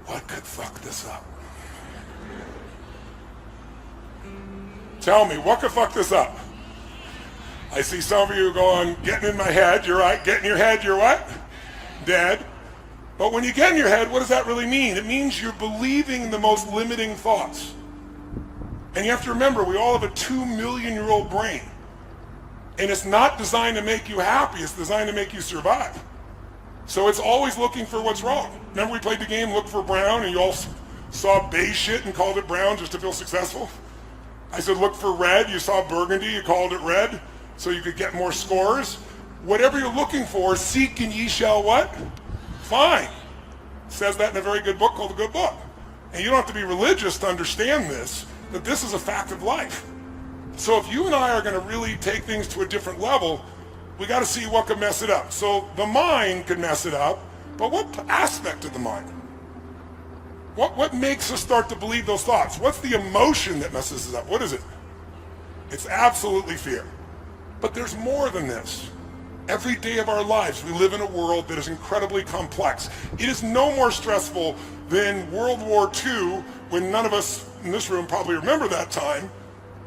what could fuck this up? Tell me, what could fuck this up? I see some of you going, getting in my head. You're right. Get in your head, you're what? Dead. But when you get in your head, what does that really mean? It means you're believing the most limiting thoughts. And you have to remember, we all have a 2-million-year-old brain. And it's not designed to make you happy, it's designed to make you survive. So it's always looking for what's wrong. Remember we played the game Look for Brown, and you all saw beige shit and called it brown just to feel successful? I said look for red, you saw burgundy, you called it red, so you could get more scores. Whatever you're looking for, seek and ye shall what? Find. It says that in a very good book called The Good Book. And you don't have to be religious to understand this, that this is a fact of life. So if you and I are going to really take things to a different level, we got to see what could mess it up. So the mind could mess it up, but what aspect of the mind? What makes us start to believe those thoughts? What's the emotion that messes us up? What is it? It's absolutely fear. But there's more than this. Every day of our lives, we live in a world that is incredibly complex. It is no more stressful than World War II, when none of us in this room probably remember that time,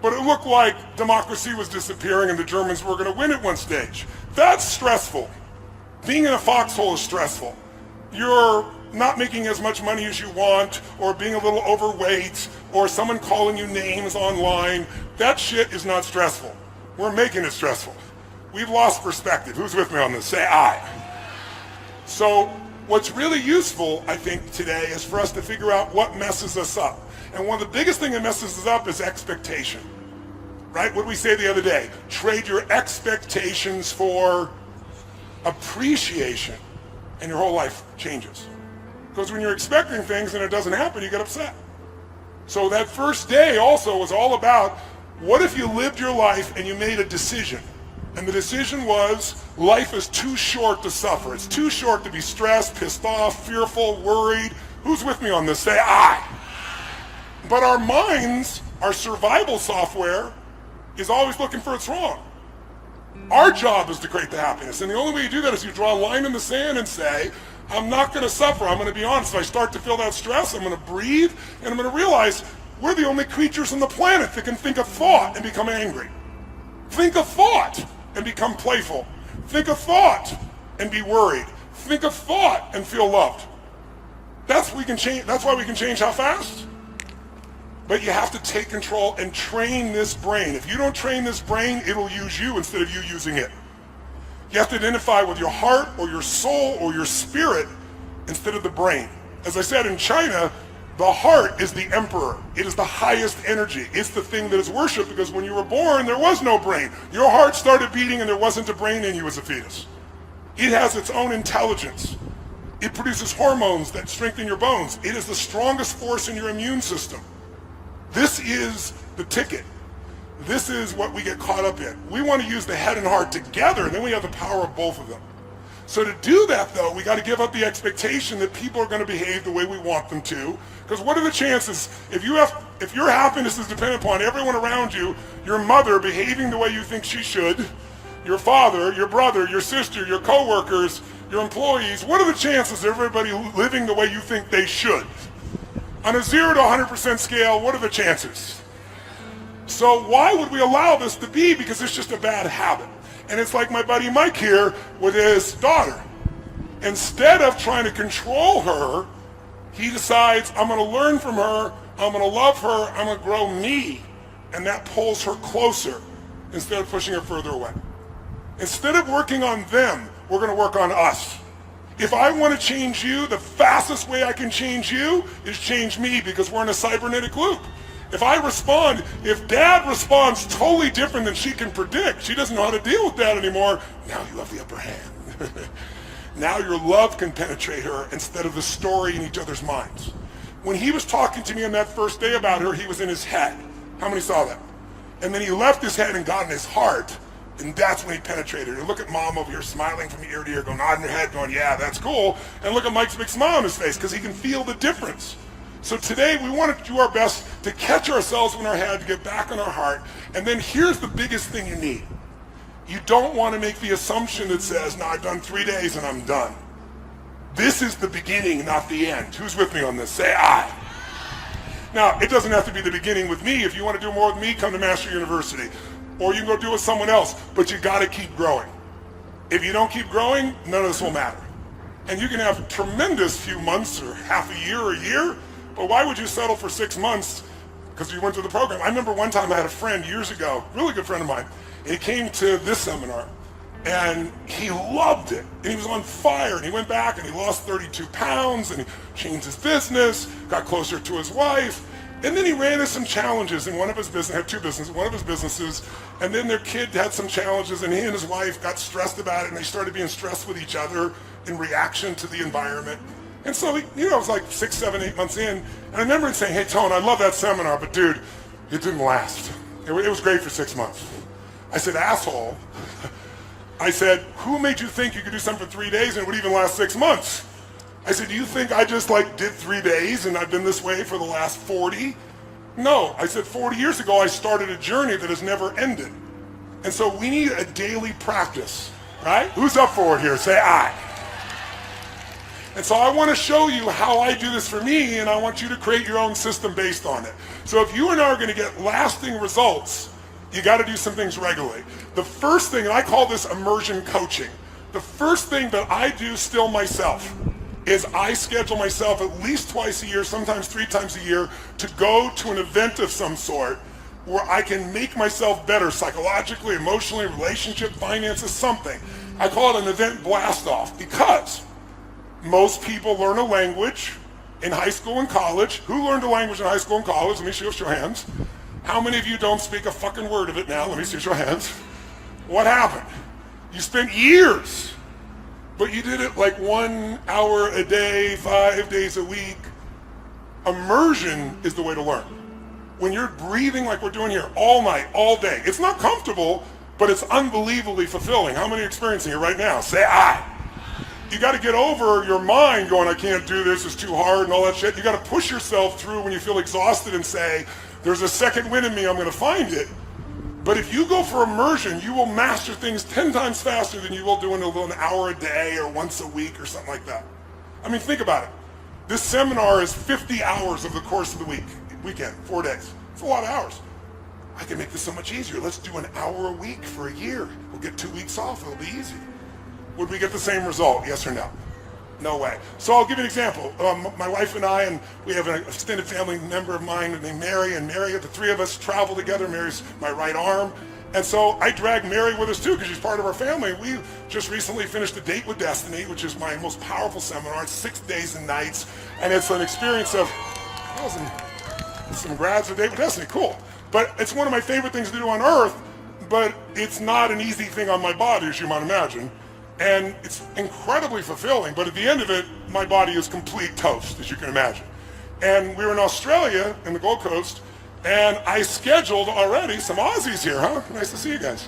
but it looked like democracy was disappearing and the Germans were going to win at one stage. That's stressful. Being in a foxhole is stressful. You're not making as much money as you want, or being a little overweight, or someone calling you names online. That shit is not stressful. We're making it stressful. We've lost perspective. Who's with me on this? Say aye. So what's really useful, I think, today is for us to figure out what messes us up. And one of the biggest things that messes us up is expectation. Right? What did we say the other day? Trade your expectations for appreciation, and your whole life changes. Because when you're expecting things and it doesn't happen, you get upset. So that first day also was all about, what if you lived your life and you made a decision? And the decision was, life is too short to suffer. It's too short to be stressed, pissed off, fearful, worried. Who's with me on this? Say aye. But our minds, our survival software, is always looking for what's wrong. Our job is to create the happiness. And the only way you do that is you draw a line in the sand and say, I'm not going to suffer. I'm going to be honest. If I start to feel that stress, I'm going to breathe, and I'm going to realize we're the only creatures on the planet that can think a thought and become angry. Think a thought and become playful. Think a thought and be worried. Think a thought and feel loved. That's why we can change how fast? But you have to take control and train this brain. If you don't train this brain, it'll use you instead of you using it. You have to identify with your heart or your soul or your spirit instead of the brain. As I said, in China, the heart is the emperor. It is the highest energy. It's the thing that is worshipped, because when you were born, there was no brain. Your heart started beating and there wasn't a brain in you as a fetus. It has its own intelligence. It produces hormones that strengthen your bones. It is the strongest force in your immune system. This is the ticket. This is what we get caught up in. We want to use the head and heart together, and then we have the power of both of them. So to do that, though, we got to give up the expectation that people are going to behave the way we want them to. Because what are the chances, if your happiness is dependent upon everyone around you, your mother behaving the way you think she should, your father, your brother, your sister, your coworkers, your employees, what are the chances of everybody living the way you think they should? On a 0 to 100% scale, what are the chances? So why would we allow this to be? Because it's just a bad habit. And it's like my buddy Mike here with his daughter. Instead of trying to control her, he decides, I'm going to learn from her, I'm going to love her, I'm going to grow me. And that pulls her closer instead of pushing her further away. Instead of working on them, we're going to work on us. If I want to change you, the fastest way I can change you is change me, because we're in a cybernetic loop. If dad responds totally different than she can predict, she doesn't know how to deal with that anymore, now you have the upper hand. Now your love can penetrate her instead of the story in each other's minds. When he was talking to me on that first day about her, he was in his head. How many saw that? And then he left his head and got in his heart, and that's when he penetrated her. Look at mom over here smiling from ear to ear, going nodding her head, going, yeah, that's cool. And look at Mike's big smile on his face, because he can feel the difference. So today we want to do our best to catch ourselves in our head, to get back in our heart. And then here's the biggest thing you need. You don't want to make the assumption that says, no, I've done 3 days and I'm done. This is the beginning, not the end. Who's with me on this? Say aye. Now, it doesn't have to be the beginning with me. If you want to do more with me, come to Master University. Or you can go do it with someone else. But you got to keep growing. If you don't keep growing, none of this will matter. And you can have a tremendous few months or half a year or a year, but why would you settle for 6 months because you went to the program? I remember one time I had a friend years ago, really good friend of mine, and he came to this seminar, and he loved it, and he was on fire, and he went back and he lost 32 pounds, and he changed his business, got closer to his wife, and then he ran into some challenges in one of his business, had two businesses, one of his businesses, and then their kid had some challenges, and he and his wife got stressed about it, and they started being stressed with each other in reaction to the environment. And so, it was like 6, 7, 8 months in, and I remember him saying, hey, Tone, I love that seminar, but dude, it didn't last. It was great for 6 months. I said, asshole. I said, who made you think you could do something for 3 days and it would even last 6 months? I said, do you think I just did 3 days and I've been this way for the last 40? No, I said 40 years ago I started a journey that has never ended. And so we need a daily practice, right? Who's up for it here? Say aye. And so I want to show you how I do this for me, and I want you to create your own system based on it. So if you and I are going to get lasting results, you got to do some things regularly. The first thing, and I call this immersion coaching, the first thing that I do still myself is I schedule myself at least twice a year, sometimes 3 times a year, to go to an event of some sort where I can make myself better psychologically, emotionally, relationship, finances, something. I call it an event blast-off because most people learn a language in high school and college. Who learned a language in high school and college? Let me see your hands. How many of you don't speak a fucking word of it now? Let me see your hands. What happened? You spent years, but you did it 1 hour a day, 5 days a week. Immersion is the way to learn. When you're breathing like we're doing here all night, all day, it's not comfortable, but it's unbelievably fulfilling. How many are experiencing it right now? Say aye. You got to get over your mind going, I can't do this, it's too hard and all that shit. You got to push yourself through when you feel exhausted and say, there's a second wind in me, I'm going to find it. But if you go for immersion, you will master things 10 times faster than you will doing an hour a day or once a week or something like that. I mean, think about it. This seminar is 50 hours of the course of the weekend, 4 days. It's a lot of hours. I can make this so much easier. Let's do an hour a week for a year. We'll get 2 weeks off, it'll be easy. Would we get the same result? Yes or no? No way. So I'll give you an example. My wife and I, and we have an extended family member of mine named Mary, and Mary, the 3 of us travel together. Mary's my right arm. And so I drag Mary with us too because she's part of our family. We just recently finished A Date with Destiny, which is my most powerful seminar. It's 6 days and nights, and it's an experience of some grads of Date with Destiny. Cool. But it's one of my favorite things to do on earth, but it's not an easy thing on my body, as you might imagine. And it's incredibly fulfilling, but at the end of it, my body is complete toast, as you can imagine. And we were in Australia, in the Gold Coast, and I scheduled already some Aussies here, huh? Nice to see you guys.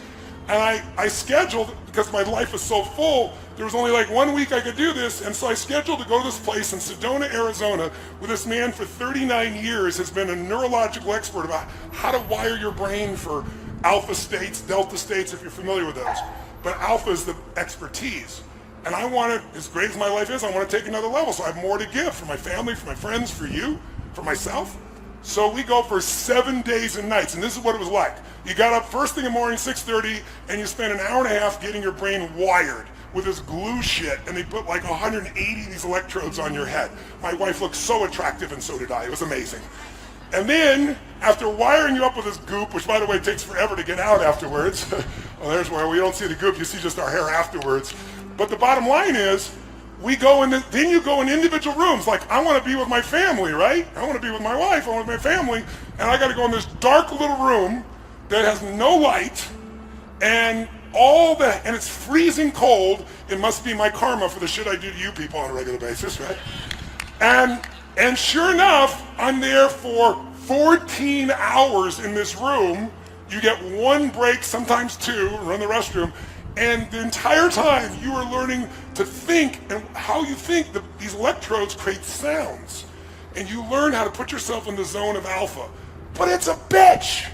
And I scheduled, because my life was so full, there was only 1 week I could do this, and so I scheduled to go to this place in Sedona, Arizona, where this man for 39 years has been a neurological expert about how to wire your brain for alpha states, delta states, if you're familiar with those. But alpha is the expertise. And I want to, as great as my life is, I want to take another level. So I have more to give for my family, for my friends, for you, for myself. So we go for 7 days and nights. And this is what it was like. You got up first thing in the morning, 6:30, and you spent an hour and a half getting your brain wired with this glue shit. And they put 180 of these electrodes on your head. My wife looked so attractive, and so did I. It was amazing. And then, after wiring you up with this goop, which by the way takes forever to get out afterwards, well, there's where we don't see the goop, you see just our hair afterwards. But the bottom line is, then you go in individual rooms. I want to be with my family, right? I want to be with my wife, I want to be with my family, and I got to go in this dark little room that has no light, and it's freezing cold. It must be my karma for the shit I do to you people on a regular basis, right? And sure enough, I'm there for 14 hours in this room. You get 1 break, sometimes 2, run the restroom, and the entire time you are learning to think, and how you think, these electrodes create sounds. And you learn how to put yourself in the zone of alpha. But it's a bitch.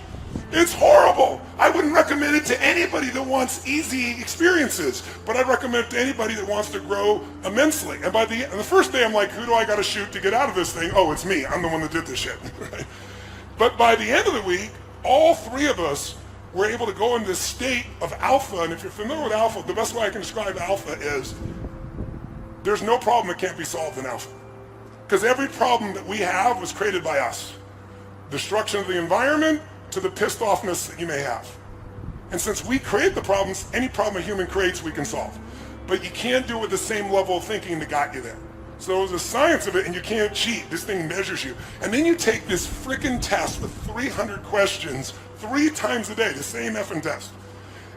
It's horrible. I wouldn't recommend it to anybody that wants easy experiences, but I'd recommend it to anybody that wants to grow immensely. And by the first day, I'm like, who do I got to shoot to get out of this thing? Oh, it's me. I'm the one that did this shit. Right? But by the end of the week, all three of us were able to go in this state of alpha. And if you're familiar with alpha, the best way I can describe alpha is there's no problem that can't be solved in alpha. Because every problem that we have was created by us. Destruction of the environment to the pissed offness that you may have. And since we create the problems, any problem a human creates we can solve. But you can't do it with the same level of thinking that got you there. So there's a science of it, and you can't cheat. This thing measures you. And then you take this freaking test with 300 questions 3 times a day, the same effing test.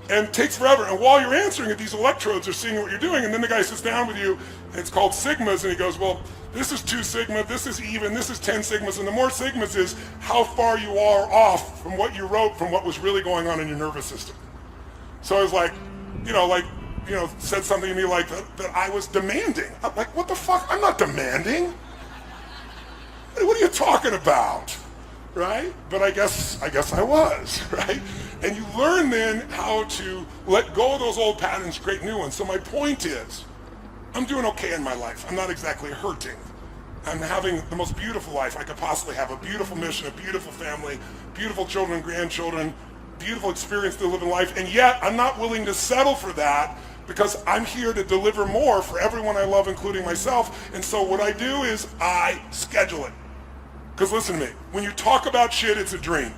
And it takes forever. And while you're answering it, these electrodes are seeing what you're doing. And then the guy sits down with you, and it's called sigmas, and he goes, well, this is 2 sigma, this is even, this is 10 sigmas. And the more sigmas is how far you are off from what you wrote, from what was really going on in your nervous system. So I was like, said something to me like that I was demanding. I'm like, what the fuck? I'm not demanding. What are you talking about? Right? But I guess I was, right? And you learn then how to let go of those old patterns, create new ones. So my point is, I'm doing okay in my life. I'm not exactly hurting. I'm having the most beautiful life I could possibly have. A beautiful mission, a beautiful family, beautiful children, grandchildren, beautiful experience to live in life. And yet I'm not willing to settle for that because I'm here to deliver more for everyone I love, including myself. And so what I do is I schedule it. Because listen to me, when you talk about shit, it's a dream.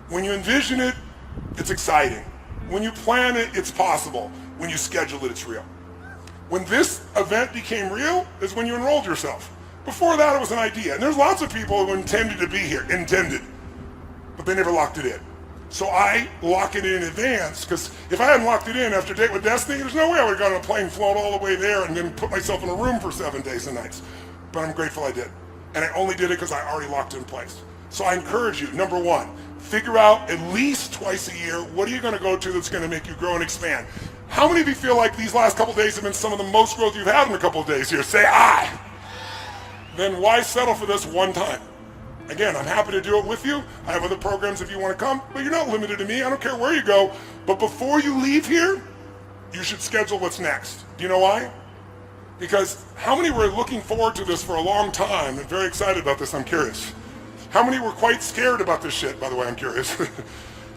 When you envision it, it's exciting. When you plan it, it's possible. When you schedule it, it's real. When this event became real is when you enrolled yourself. Before that, it was an idea. And there's lots of people who intended to be here, but they never locked it in. So I lock it in advance, because if I hadn't locked it in after Date with Destiny, there's no way I would have gone on a plane, flown all the way there, and then put myself in a room for 7 days and nights. But I'm grateful I did. And I only did it because I already locked it in place. So I encourage you, number one, figure out at least twice a year, what are you going to go to that's going to make you grow and expand? How many of you feel like these last couple days have been some of the most growth you've had in a couple of days here? Say aye. Then why settle for this one time? Again, I'm happy to do it with you. I have other programs if you want to come, but you're not limited to me. I don't care where you go. But before you leave here, you should schedule what's next. Do you know why? Because how many were looking forward to this for a long time and very excited about this? I'm curious. How many were quite scared about this shit? By the way, I'm curious.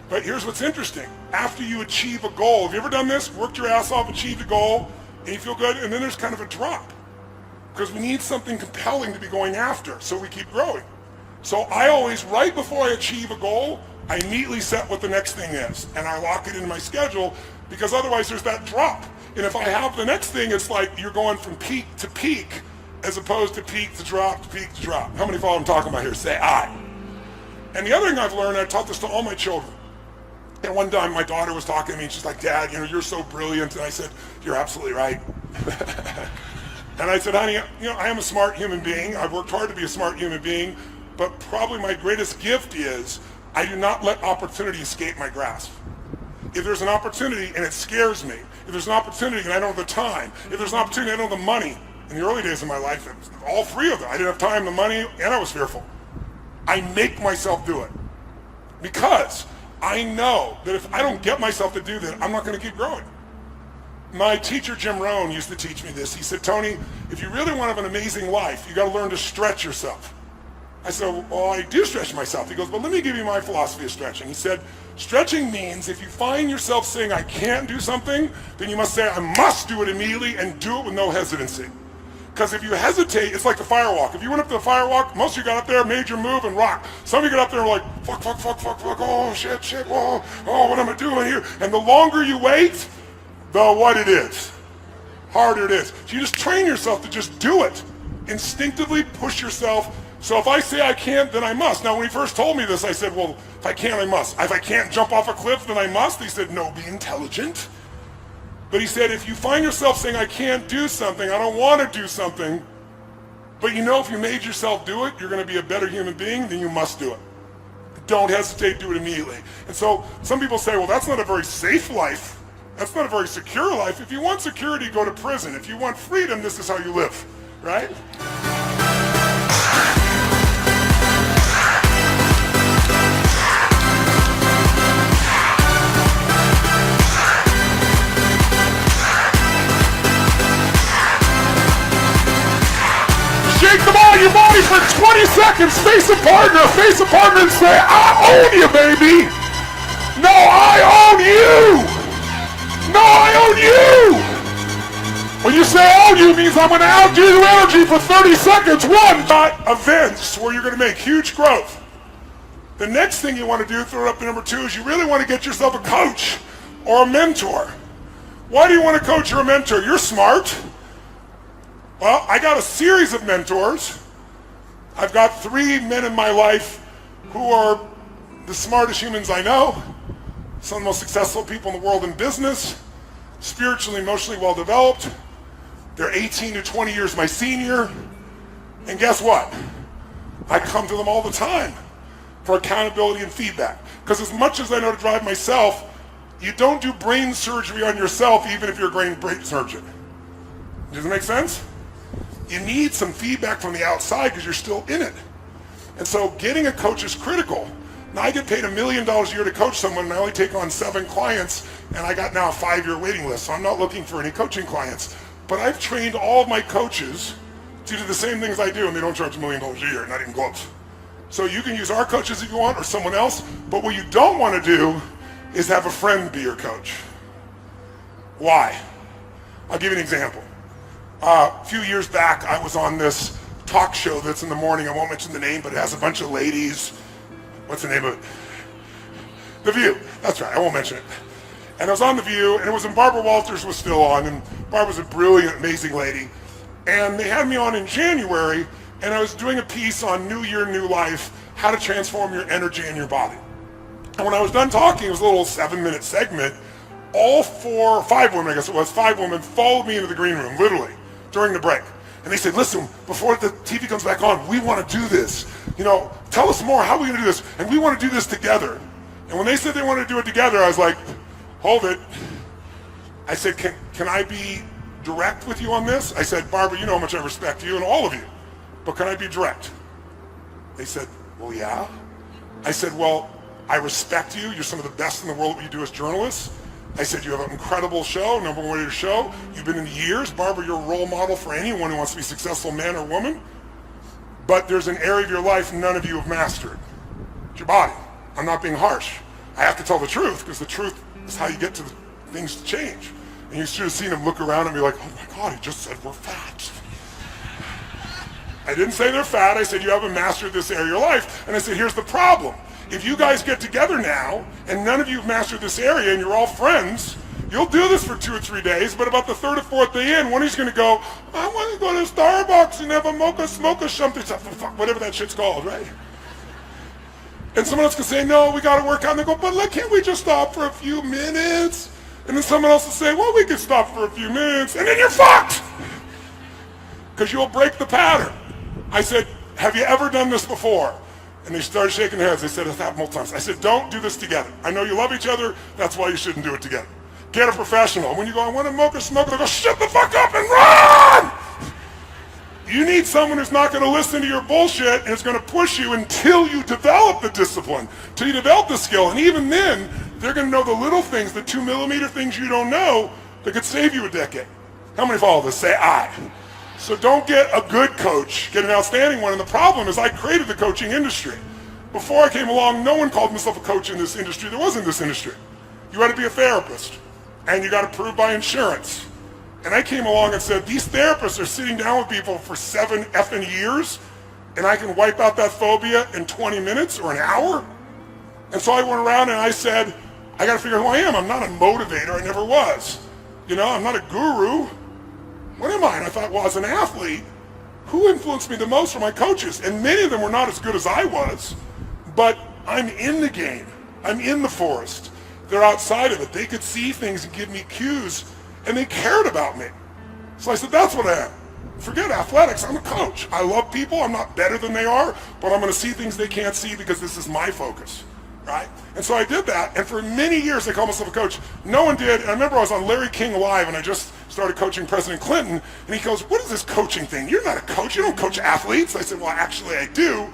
But here's what's interesting. After you achieve a goal, have you ever done this? Worked your ass off, achieved a goal, and you feel good, and then there's kind of a drop. Because we need something compelling to be going after, so we keep growing. So I always, right before I achieve a goal, I neatly set what the next thing is, and I lock it in my schedule, because otherwise there's that drop. And if I have the next thing, it's like you're going from peak to peak, as opposed to peak to drop to peak to drop. How many follow I'm talking about here? Say aye. And the other thing I've learned, I taught this to all my children. And one time my daughter was talking to me and she's like, Dad, you're so brilliant. And I said, you're absolutely right. And I said, honey, I am a smart human being. I've worked hard to be a smart human being, but probably my greatest gift is I do not let opportunity escape my grasp. If there's an opportunity and it scares me, if there's an opportunity and I don't have the time, if there's an opportunity and I don't have the money, in the early days of my life, all three of them, I didn't have time, the money, and I was fearful. I make myself do it. Because I know that if I don't get myself to do that, I'm not going to keep growing. My teacher, Jim Rohn, used to teach me this. He said, Tony, if you really want to have an amazing life, you got to learn to stretch yourself. I said, well, I do stretch myself. He goes, but let me give you my philosophy of stretching. He said, stretching means if you find yourself saying I can't do something, then you must say I must do it immediately and do it with no hesitancy. Because if you hesitate, it's like the firewalk. If you went up to the firewalk, most of you got up there, made your move, and rocked. Some of you got up there and were like, fuck, oh, shit, whoa, oh, what am I doing here? And the longer you wait, the what it is, harder it is. So you just train yourself to just do it. Instinctively push yourself. So if I say I can't, then I must. Now, when he first told me this, I said, well, if I can't, I must. If I can't jump off a cliff, then I must. He said, no, be intelligent. But he said, if you find yourself saying, I can't do something, I don't want to do something, but if you made yourself do it, you're going to be a better human being, then you must do it. Don't hesitate, do it immediately. And so some people say, well, that's not a very safe life. That's not a very secure life. If you want security, go to prison. If you want freedom, this is how you live, right? your body for 20 seconds, face a partner, and say, I own you, baby. No, I own you. No, I own you. When you say own you, it means I'm going to outdo your energy for 30 seconds. One, not events where you're going to make huge growth. The next thing you want to do, throw it up to number 2, is you really want to get yourself a coach or a mentor. Why do you want a coach or a mentor? You're smart. Well, I got a series of mentors. I've got 3 men in my life who are the smartest humans I know, some of the most successful people in the world in business, spiritually, emotionally well-developed. They're 18 to 20 years my senior. And guess what? I come to them all the time for accountability and feedback. Because as much as I know to drive myself, you don't do brain surgery on yourself even if you're a brain surgeon. Does it make sense? You need some feedback from the outside because you're still in it. And so getting a coach is critical. Now I get paid $1 million a year to coach someone, and I only take on 7 clients, and I got now a 5-year waiting list, so I'm not looking for any coaching clients. But I've trained all of my coaches to do the same things I do, and they don't charge $1 million a year, not even close. So you can use our coaches if you want, or someone else, but what you don't want to do is have a friend be your coach. Why? I'll give you an example. A few years back, I was on this talk show that's in the morning. I won't mention the name, but it has a bunch of ladies. What's the name of it? The View. That's right, I won't mention it. And I was on The View, and it was when Barbara Walters was still on, and Barbara's a brilliant, amazing lady. And they had me on in January, and I was doing a piece on New Year, New Life, how to transform your energy and your body. And when I was done talking, it was a little 7-minute segment. All 5 women, I guess it was, 5 women followed me into the green room, literally, during the break. And they said, listen, before the TV comes back on, we want to do this. You know, tell us more, how are we going to do this? And we want to do this together. And when they said they wanted to do it together, I was like, hold it. I said, can I be direct with you on this? I said, Barbara, you know how much I respect you and all of you, but can I be direct? They said, well, yeah. I said, well, I respect you. You're some of the best in the world at what you do as journalists. I said, you have an incredible show, #1 radio show. You've been in the years. Barbara, you're a role model for anyone who wants to be successful, man or woman. But there's an area of your life none of you have mastered. It's your body. I'm not being harsh. I have to tell the truth because the truth is how you get to things to change. And you should have seen him look around and be like, oh my God, he just said we're fat. I didn't say they're fat. I said you haven't mastered this area of your life. And I said, here's the problem. If you guys get together now and none of you have mastered this area and you're all friends, you'll do this for 2 or 3 days, but about the 3rd or 4th day in, one of you's going to go, I want to go to Starbucks and have a mocha smocha something, whatever that shit's called, right? And someone else can say, no, we got to work out. And they go, but look, can't we just stop for a few minutes? And then someone else will say, well, we can stop for a few minutes. And then you're fucked! Because you'll break the pattern. I said, have you ever done this before? And they started shaking their heads. They said, it's happened multiple times. I said, don't do this together. I know you love each other. That's why you shouldn't do it together. Get a professional. When you go, I want to mocha smoke, they go, shut the fuck up and run! You need someone who's not going to listen to your bullshit and is going to push you until you develop the discipline, till you develop the skill. And even then, they're going to know the little things, the 2-millimeter things you don't know that could save you a decade. How many follow this? Say I. So don't get a good coach, get an outstanding one. And the problem is I created the coaching industry. Before I came along, no one called himself a coach in this industry. There wasn't this industry. You had to be a therapist, and you got approved by insurance. And I came along and said, these therapists are sitting down with people for 7 effing years, and I can wipe out that phobia in 20 minutes or an hour? And so I went around and I said, I got to figure out who I am. I'm not a motivator. I never was. You know, I'm not a guru. What am I? And I thought, well, as an athlete, who influenced me the most were my coaches. And many of them were not as good as I was, but I'm in the game. I'm in the forest. They're outside of it. They could see things and give me cues, and they cared about me. So I said, that's what I am. Forget athletics, I'm a coach. I love people, I'm not better than they are, but I'm gonna see things they can't see because this is my focus, right? And so I did that, and for many years I called myself a coach. No one did, and I remember I was on Larry King Live, and I just started coaching President Clinton, and he goes, what is this coaching thing? You're not a coach, you don't coach athletes. I said, well, actually I do.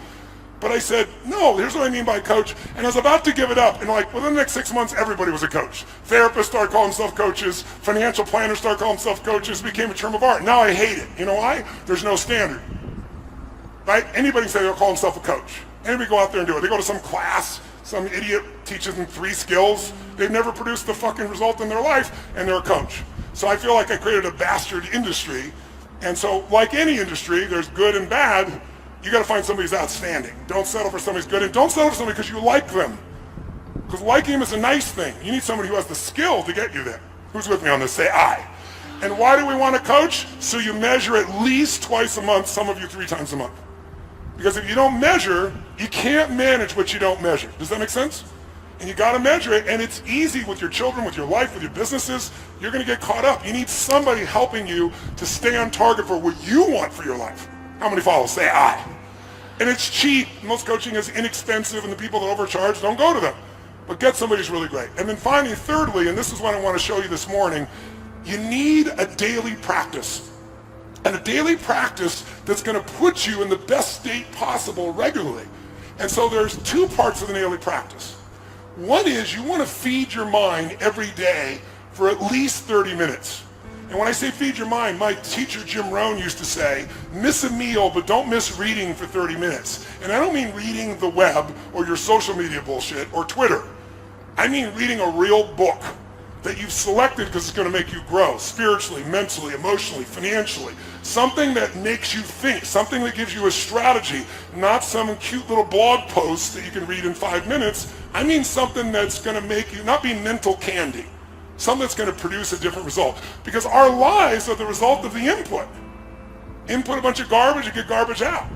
But I said, no, here's what I mean by coach. And I was about to give it up. And like within the next 6 months, everybody was a coach. Therapists started calling themselves coaches. Financial planners started calling themselves coaches. It became a term of art. Now I hate it. You know why? There's no standard. right? Anybody can say they'll call themselves a coach. Anybody go out there and do it. They go to some class, some idiot teaches them 3 skills. They've never produced the fucking result in their life, and they're a coach. So I feel like I created a bastard industry. And so like any industry, there's good and bad. You got to find somebody who's outstanding. Don't settle for somebody who's good, and don't settle for somebody because you like them. Because liking them is a nice thing. You need somebody who has the skill to get you there. Who's with me on this? Say aye. And why do we want a coach? So you measure at least twice a month, some of you 3 times a month. Because if you don't measure, you can't manage what you don't measure. Does that make sense? And you got to measure it, and it's easy with your children, with your life, with your businesses. You're going to get caught up. You need somebody helping you to stay on target for what you want for your life. How many follow? Say aye. And it's cheap. Most coaching is inexpensive, and the people that overcharge, don't go to them. But get somebody who's really great. And then finally, thirdly, and this is what I want to show you this morning, you need a daily practice. And a daily practice that's going to put you in the best state possible regularly. And so there's 2 parts of the daily practice. One is you want to feed your mind every day for at least 30 minutes. And when I say feed your mind, my teacher Jim Rohn used to say, miss a meal, but don't miss reading for 30 minutes. And I don't mean reading the web or your social media bullshit or Twitter. I mean reading a real book that you've selected because it's going to make you grow spiritually, mentally, emotionally, financially. Something that makes you think, something that gives you a strategy, not some cute little blog post that you can read in 5 minutes. I mean something that's going to make you, not be mental candy, something that's going to produce a different result. Because our lives are the result of the input. Input a bunch of garbage, you get garbage out.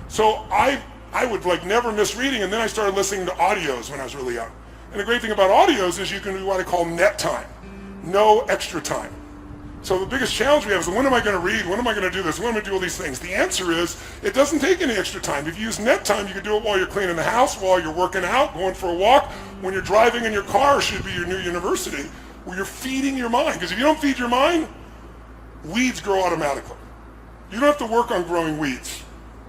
So I would like never miss reading, and then I started listening to audios when I was really young. And the great thing about audios is you can do what I call net time, no extra time. So the biggest challenge we have is, when am I going to read? When am I going to do this? When am I going to do all these things? The answer is, it doesn't take any extra time. If you use net time, you can do it while you're cleaning the house, while you're working out, going for a walk. When you're driving in your car, should be your new university, where you're feeding your mind. Because if you don't feed your mind, weeds grow automatically. You don't have to work on growing weeds.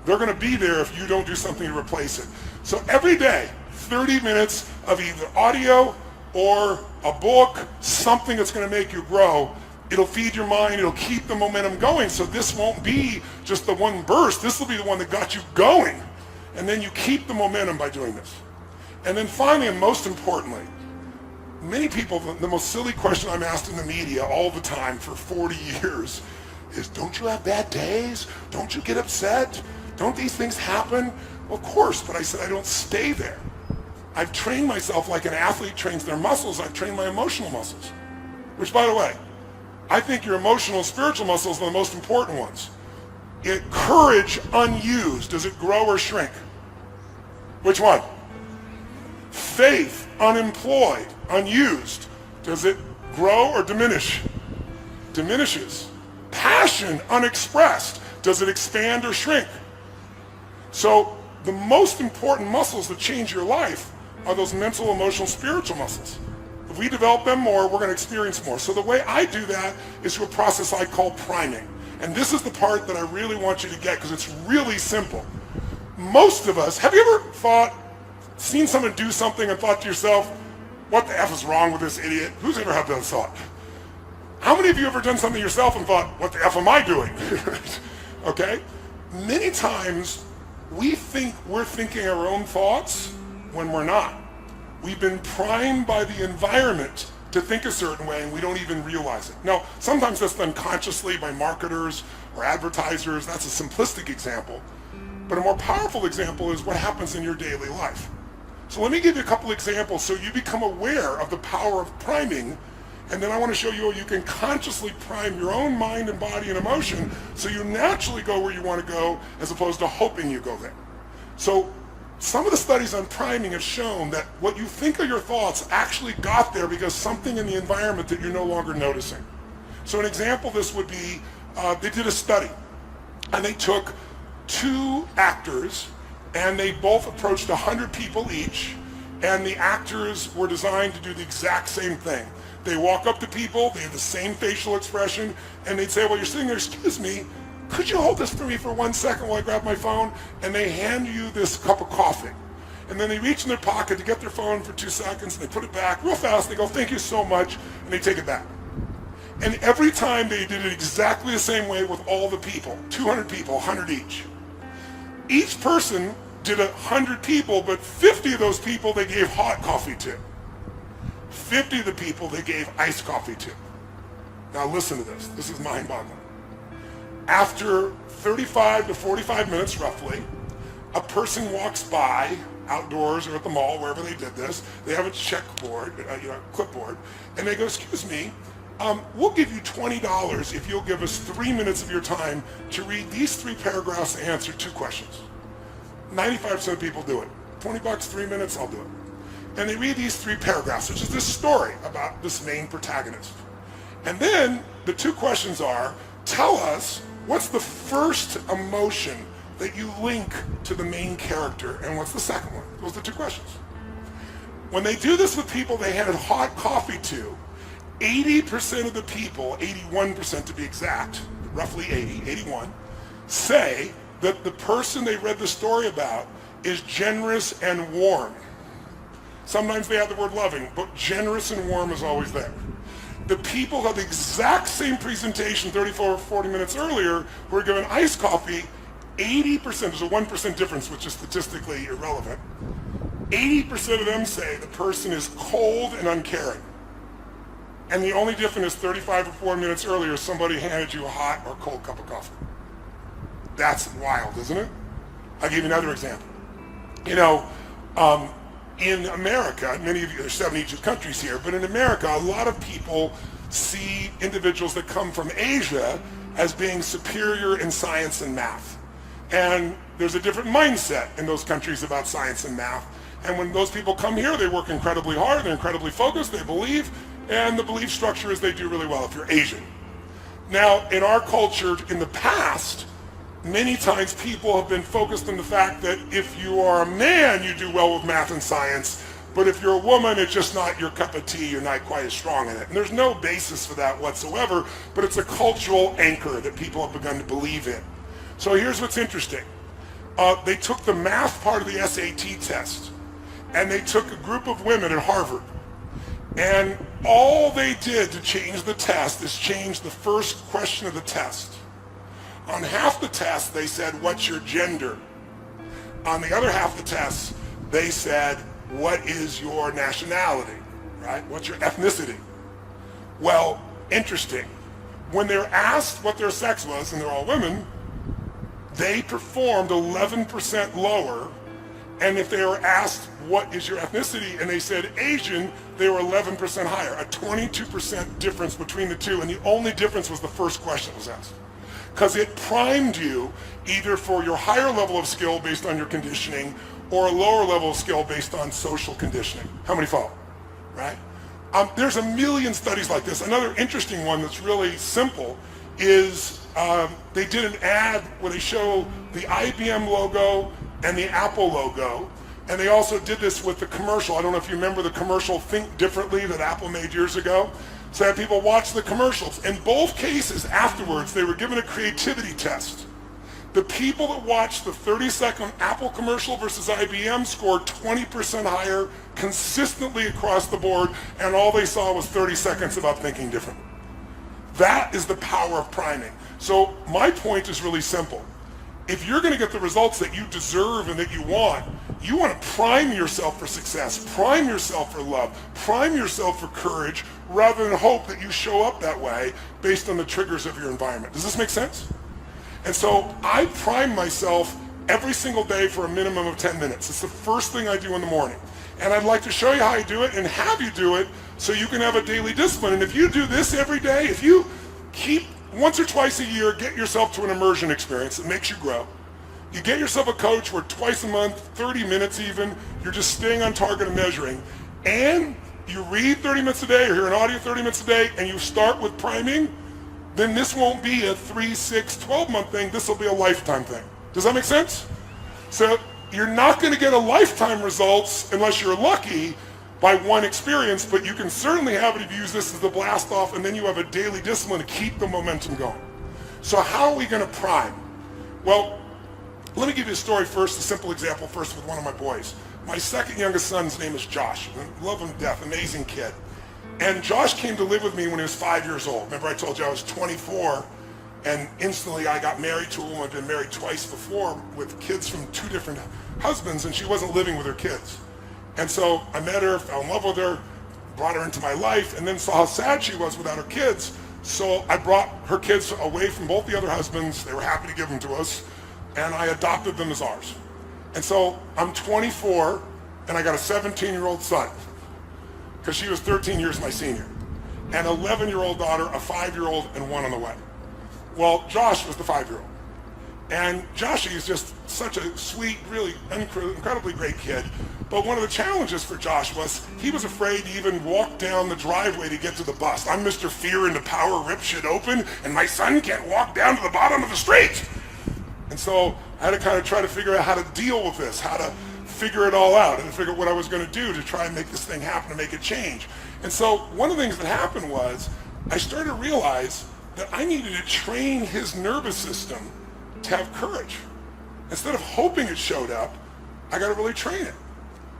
They're going to be there if you don't do something to replace it. So every day, 30 minutes of either audio or a book, something that's going to make you grow. It'll feed your mind, it'll keep the momentum going, so this won't be just the one burst. This will be the one that got you going. And then you keep the momentum by doing this. And then finally, and most importantly, many people, the most silly question I'm asked in the media all the time for 40 years is, don't you have bad days? Don't you get upset? Don't these things happen? Well, of course, but I said I don't stay there. I've trained myself like an athlete trains their muscles. I've trained my emotional muscles. Which, by the way, I think your emotional and spiritual muscles are the most important ones. Courage unused, does it grow or shrink? Which one? Faith unemployed, unused, does it grow or diminish? Diminishes. Passion unexpressed, does it expand or shrink? So the most important muscles that change your life are those mental, emotional, spiritual muscles. If we develop them more, we're going to experience more. So the way I do that is through a process I call priming. And this is the part that I really want you to get, because it's really simple. Most of us, have you ever seen someone do something and thought to yourself, what the F is wrong with this idiot? Who's ever had that thought? How many of you ever done something yourself and thought, what the F am I doing? Okay? Many times we think we're thinking our own thoughts when we're not. We've been primed by the environment to think a certain way, and we don't even realize it. Now, sometimes that's done consciously by marketers or advertisers. That's a simplistic example. But a more powerful example is what happens in your daily life. So let me give you a couple examples so you become aware of the power of priming, and then I want to show you how you can consciously prime your own mind and body and emotion so you naturally go where you want to go as opposed to hoping you go there. So some of the studies on priming have shown that what you think are your thoughts actually got there because something in the environment that you're no longer noticing. So an example of this would be, they did a study, and they took 2 actors, and they both approached 100 people each, and the actors were designed to do the exact same thing. They walk up to people, they have the same facial expression, and they'd say, well, you're sitting there, excuse me, could you hold this for me for 1 second while I grab my phone? And they hand you this cup of coffee. And then they reach in their pocket to get their phone for 2 seconds, and they put it back real fast. They go, thank you so much, and they take it back. And every time they did it exactly the same way with all the people, 200 people, 100 each. Each person did 100 people, but 50 of those people they gave hot coffee to. 50 of the people they gave iced coffee to. Now listen to this. This is mind-boggling. After 35 to 45 minutes roughly, a person walks by outdoors or at the mall, wherever they did this. They have a checkboard, clipboard, and they go, excuse me, we'll give you $20 if you'll give us 3 minutes of your time to read these 3 paragraphs and answer 2 questions. 95% of people do it. $20, 3 minutes, I'll do it. And they read these 3 paragraphs, which is this story about this main protagonist. And then the 2 questions are, tell us what's the first emotion that you link to the main character, and what's the second one? Those are the 2 questions. When they do this with people they handed hot coffee to, 80% of the people, 81% to be exact, roughly 81, say that the person they read the story about is generous and warm. Sometimes they have the word loving, but generous and warm is always there. The people who had the exact same presentation 34 or 40 minutes earlier who were given iced coffee, 80%, there's a 1% difference which is statistically irrelevant, 80% of them say the person is cold and uncaring. And the only difference is 35 or 40 minutes earlier somebody handed you a hot or cold cup of coffee. That's wild, isn't it? I'll give you another example. In America, many of you, there's 72 countries here, but in America, a lot of people see individuals that come from Asia as being superior in science and math. And there's a different mindset in those countries about science and math. And when those people come here, they work incredibly hard, they're incredibly focused, they believe, and the belief structure is they do really well if you're Asian. Now, in our culture, in the past, many times people have been focused on the fact that if you are a man, you do well with math and science, but if you're a woman, it's just not your cup of tea, you're not quite as strong in it. And there's no basis for that whatsoever, but it's a cultural anchor that people have begun to believe in. So here's what's interesting. They took the math part of the SAT test, and they took a group of women at Harvard, and all they did to change the test is change the first question of the test. On half the test, they said, what's your gender? On the other half of the test, they said, what is your nationality, right? What's your ethnicity? Well, interesting. When they're asked what their sex was, and they're all women, they performed 11% lower. And if they were asked, what is your ethnicity? And they said Asian, they were 11% higher, a 22% difference between the two. And the only difference was the first question that was asked. Because it primed you either for your higher level of skill based on your conditioning or a lower level of skill based on social conditioning. How many follow? Right? There's a million studies like this. Another interesting one that's really simple is they did an ad where they show the IBM logo and the Apple logo, and they also did this with the commercial. I don't know if you remember the commercial Think Differently that Apple made years ago. So that people watch the commercials. In both cases, afterwards, they were given a creativity test. The people that watched the 30-second Apple commercial versus IBM scored 20% higher consistently across the board, and all they saw was 30 seconds about thinking differently. That is the power of priming. So my point is really simple. If you're going to get the results that you deserve and that you want to prime yourself for success, prime yourself for love, prime yourself for courage, rather than hope that you show up that way based on the triggers of your environment. Does this make sense? And so I prime myself every single day for a minimum of 10 minutes. It's the first thing I do in the morning. And I'd like to show you how I do it and have you do it so you can have a daily discipline. And if you do this every day, if you keep once or twice a year, get yourself to an immersion experience that makes you grow. You get yourself a coach where twice a month, 30 minutes even, you're just staying on target and measuring. And you read 30 minutes a day or hear an audio 30 minutes a day and you start with priming, then this won't be a 3, 6, 12-month thing. This will be a lifetime thing. Does that make sense? So you're not going to get a lifetime results unless you're lucky by one experience, but you can certainly have it if you use this as the blast off, and then you have a daily discipline to keep the momentum going. So how are we going to prime? Well, let me give you a story first, a simple example first with one of my boys. My second youngest son's name is Josh. I love him to death, amazing kid. And Josh came to live with me when he was 5 years old. Remember I told you I was 24, And instantly I got married to a woman I'd been married twice before with kids from 2 different husbands, and she wasn't living with her kids. And so I met her, fell in love with her, brought her into my life, and then saw how sad she was without her kids. So I brought her kids away from both the other husbands. They were happy to give them to us, and I adopted them as ours. And so I'm 24, and I got a 17-year-old son, because she was 13 years my senior, an 11-year-old daughter, a 5-year-old, and one on the way. Well, Josh was the 5-year-old. And Joshy is just such a sweet, really incredibly great kid. But one of the challenges for Josh was he was afraid to even walk down the driveway to get to the bus. I'm Mr. Fear and the power rip shit open, and my son can't walk down to the bottom of the street. And so I had to kind of try to figure out how to deal with this, how to figure it all out, and figure out what I was going to do to try and make this thing happen, to make it change. And so one of the things that happened was I started to realize that I needed to train his nervous system to have courage. Instead of hoping it showed up, I got to really train it.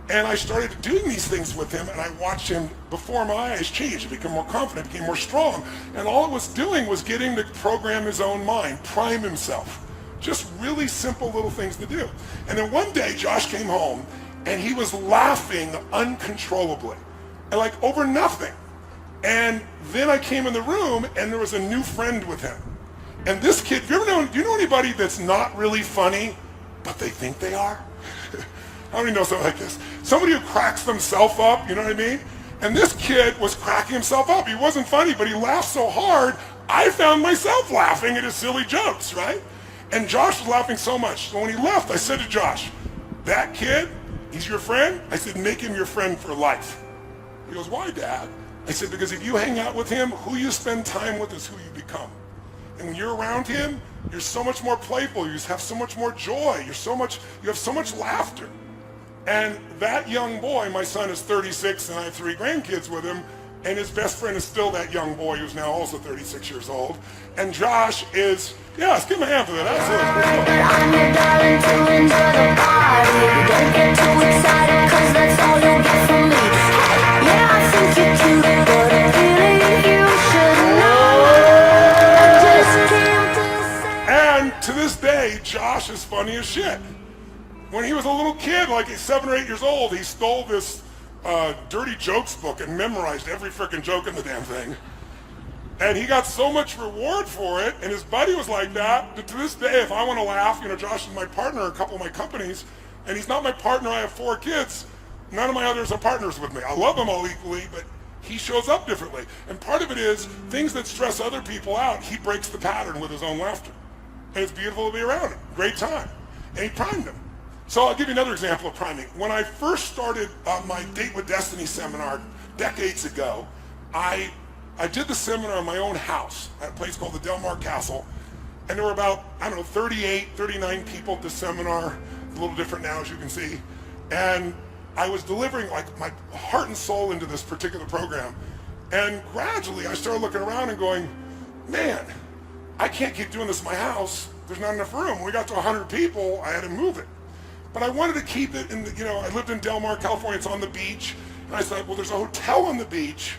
And I started doing these things with him, and I watched him before my eyes change. He became more confident, became more strong. And all it was doing was getting to program his own mind, prime himself. Just really simple little things to do. And then one day, Josh came home, and he was laughing uncontrollably, and like over nothing. And then I came in the room, and there was a new friend with him. And this kid, do you know anybody that's not really funny, but they think they are? How many know something like this? Somebody who cracks themselves up, you know what I mean? And this kid was cracking himself up. He wasn't funny, but he laughed so hard, I found myself laughing at his silly jokes, right? And Josh was laughing so much. So when he left, I said to Josh, that kid, he's your friend? I said, make him your friend for life. He goes, why, Dad? I said, because if you hang out with him, who you spend time with is who you become. And when you're around him, you're so much more playful. You have so much more joy. You have so much laughter. And that young boy, my son is 36, and I have 3 grandkids with him, and his best friend is still that young boy who's now also 36 years old. And Josh is, yeah, let's give him a hand for that. And to this day, Josh is funny as shit. When he was a little kid, like he's 7 or 8 years old, he stole this dirty jokes book and memorized every frickin' joke in the damn thing. And he got so much reward for it, and his buddy was like that to this day, if I want to laugh, Josh is my partner in a couple of my companies, and he's not my partner. I have 4 kids. None of my others are partners with me. I love them all equally, but he shows up differently. And part of it is things that stress other people out, he breaks the pattern with his own laughter. And it's beautiful to be around him. Great time. And he primed him. So I'll give you another example of priming. When I first started my Date with Destiny seminar decades ago, I did the seminar in my own house at a place called the Del Mar Castle. And there were about, 38, 39 people at the seminar. It's a little different now, as you can see. And I was delivering like my heart and soul into this particular program. And gradually I started looking around and going, man, I can't keep doing this in my house. There's not enough room. When we got to 100 people, I had to move it. But I wanted to keep it in I lived in Del Mar, California. It's on the beach. And I thought, well, there's a hotel on the beach.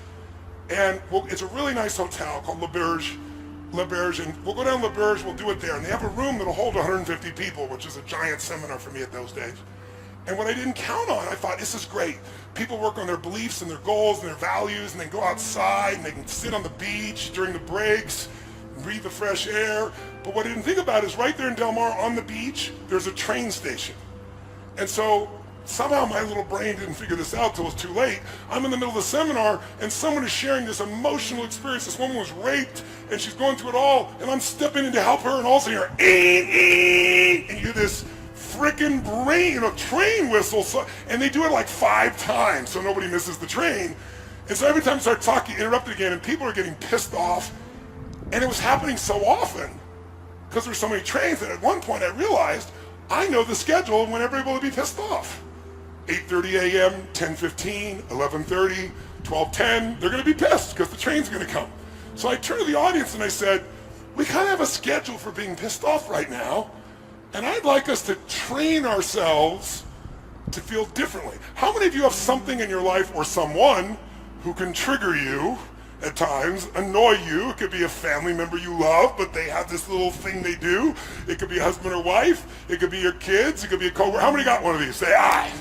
And it's a really nice hotel called Le Berge. And we'll go down Le Berge, we'll do it there. And they have a room that'll hold 150 people, which is a giant seminar for me at those days. And what I didn't count on, I thought, this is great. People work on their beliefs and their goals and their values, and they go outside and they can sit on the beach during the breaks, breathe the fresh air. But what I didn't think about is right there in Del Mar on the beach, there's a train station. And so somehow my little brain didn't figure this out till it was too late. I'm in the middle of the seminar and someone is sharing this emotional experience. This woman was raped and she's going through it all, and I'm stepping in to help her, and all of a sudden and you hear this frickin' train whistle. And they do it like 5 times so nobody misses the train. And so every time I start talking, interrupted again, and people are getting pissed off. And it was happening so often because there's so many trains that at one point I realized I know the schedule of when everybody will be pissed off. 8:30 a.m., 10:15, 11:30, 12:10, they're going to be pissed because the train's going to come. So I turned to the audience and I said, we kind of have a schedule for being pissed off right now, and I'd like us to train ourselves to feel differently. How many of you have something in your life or someone who can trigger you at times annoy you. It could be a family member you love, but they have this little thing they do. It could be a husband or wife. It could be your kids. It could be a coworker. How many got one of these? Say aye.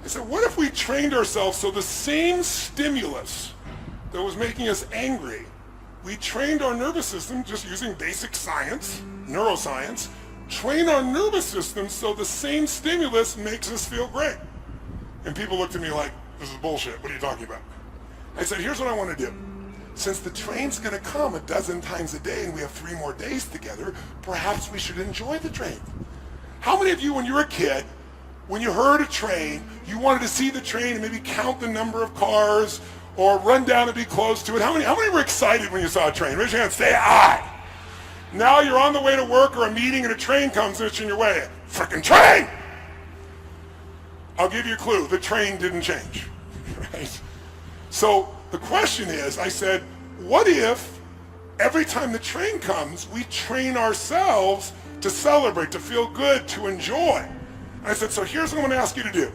I said, what if we trained ourselves so the same stimulus that was making us angry, we trained our nervous system just using basic science, neuroscience, train our nervous system so the same stimulus makes us feel great. And people looked at me like, this is bullshit. What are you talking about? I said, here's what I want to do. Since the train's going to come a dozen times a day and we have 3 more days together, perhaps we should enjoy the train. How many of you, when you were a kid, when you heard a train, you wanted to see the train and maybe count the number of cars or run down and be close to it? How many were excited when you saw a train? Raise your hand, say aye. Now you're on the way to work or a meeting and a train comes and it's in your way. Frickin' train! I'll give you a clue. The train didn't change. Right? So the question is, I said, what if every time the train comes, we train ourselves to celebrate, to feel good, to enjoy? And I said, so here's what I'm going to ask you to do.